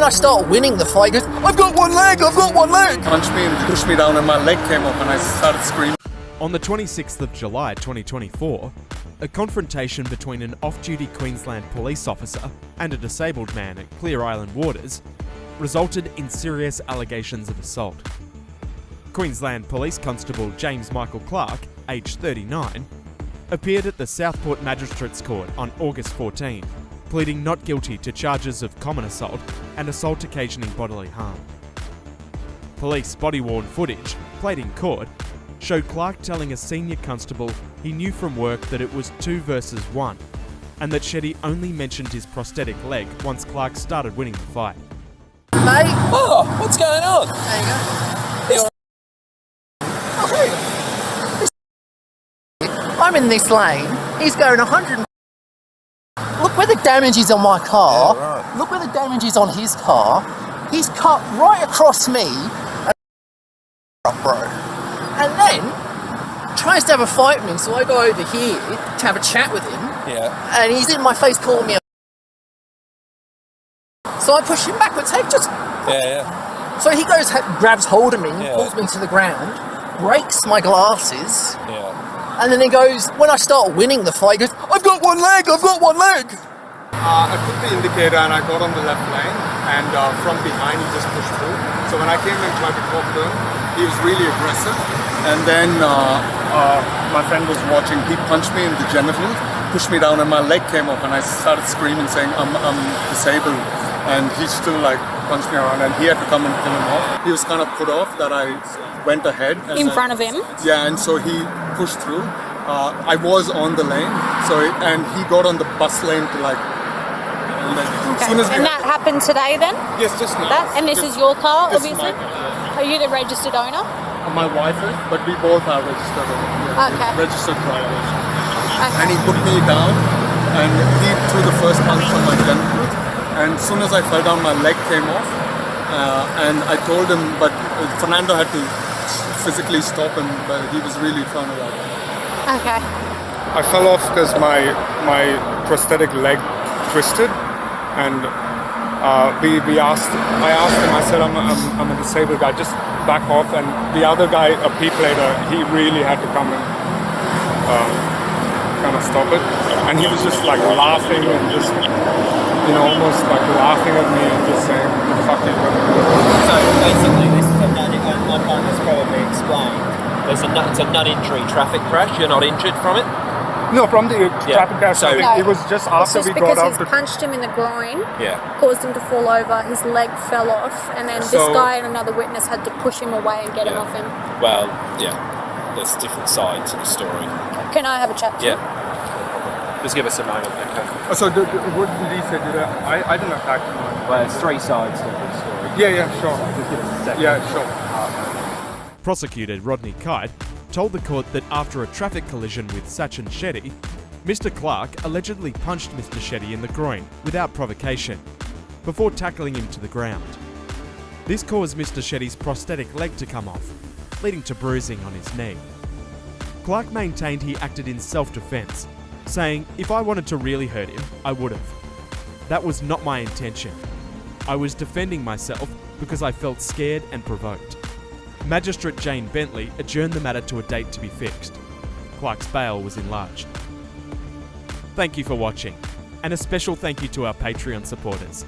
when I start winning the fight, he goes, I've got one leg, I've got one leg! Punched me and pushed me down and my leg came up and I started screaming. On the 26th of July 2024, a confrontation between an off-duty Queensland police officer and a disabled man at Clear Island Waters resulted in serious allegations of assault. Queensland Police Constable James Michael Clark, aged 39, appeared at the Southport Magistrates Court on August 14, pleading not guilty to charges of common assault and assault occasioning bodily harm. Police body-worn footage, played in court, showed Clark telling a senior constable he knew from work that it was 2 versus 1, and that Shetty only mentioned his prosthetic leg once Clark started winning the fight. Mate! Oh, what's going on? There you go. I'm in this lane, he's going 100. Look where the damage is on my car. Yeah, right. Look where the damage is on his car. He's cut right across me. Bro. And then tries to have a fight with me, so I go over here to have a chat with him. Yeah. And he's in my face calling me a. So I push him backwards. Hey, just. Yeah. So he goes, grabs hold of me, Yeah. pulls me to the ground, breaks my glasses. Yeah. And then he goes, when I start winning the fight, he goes, I've got one leg, I've got one leg! I put the indicator and I got on the left lane and from behind he just pushed through. So when I came and tried to talk to him, he was really aggressive. And then my friend was watching, he punched me in the genitals, pushed me down and my leg came up and I started screaming saying, I'm disabled. And he still like punched me around and he had to come and pull him off. He was kind of put off that I went ahead. In front of him? Yeah, and so he pushed through. I was on the lane, and he got on the bus lane to like. Okay. And that happened today then? Yes, just now. And this is your car, This is obviously? my car, Are you the registered owner? My wife is, but we both are registered. Okay. Registered drivers. Okay. And he put me down, and he threw the first punch on my genitals. And as soon as I fell down, my leg came off. And I told him, but Fernando had to physically stop him, but he was really trying to like. Okay. I fell off because my prosthetic leg twisted, and I asked him. I said, I'm a disabled guy. Just back off. And the other guy, a P-plater, he really had to come and kind of stop it. And he was just like laughing and just, almost like laughing at me and just saying, "Fuck you." So basically, this is my partner's probably explained. It's a non-injury traffic crash. You're not injured from it. No, from the traffic crash. So it was just after It's just we got because out. he's punched him in the groin, Yeah. caused him to fall over, his leg fell off, and then this So- guy and another witness had to push him away and get him Yeah. off him. Well, yeah. There's different sides to the story. Can I have a chat to you? Yeah. Just give us a moment. Okay. So what did he say? I didn't attack him. Well, there's 3 sides to the story. Yeah, sure. Just give us a second. Yeah, sure. Prosecutor Rodney Kite told the court that after a traffic collision with Sachin Shetty, Mr Clark allegedly punched Mr Shetty in the groin without provocation, before tackling him to the ground. This caused Mr Shetty's prosthetic leg to come off, leading to bruising on his knee. Clark maintained he acted in self-defense, saying, "If I wanted to really hurt him, I would have. That was not my intention. I was defending myself because I felt scared and provoked." Magistrate Jane Bentley adjourned the matter to a date to be fixed. Clark's bail was enlarged. Thank you for watching, and a special thank you to our Patreon supporters.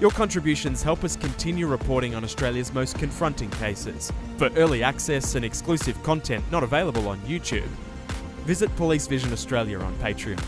Your contributions help us continue reporting on Australia's most confronting cases. For early access and exclusive content not available on YouTube, visit Police Vision Australia on Patreon.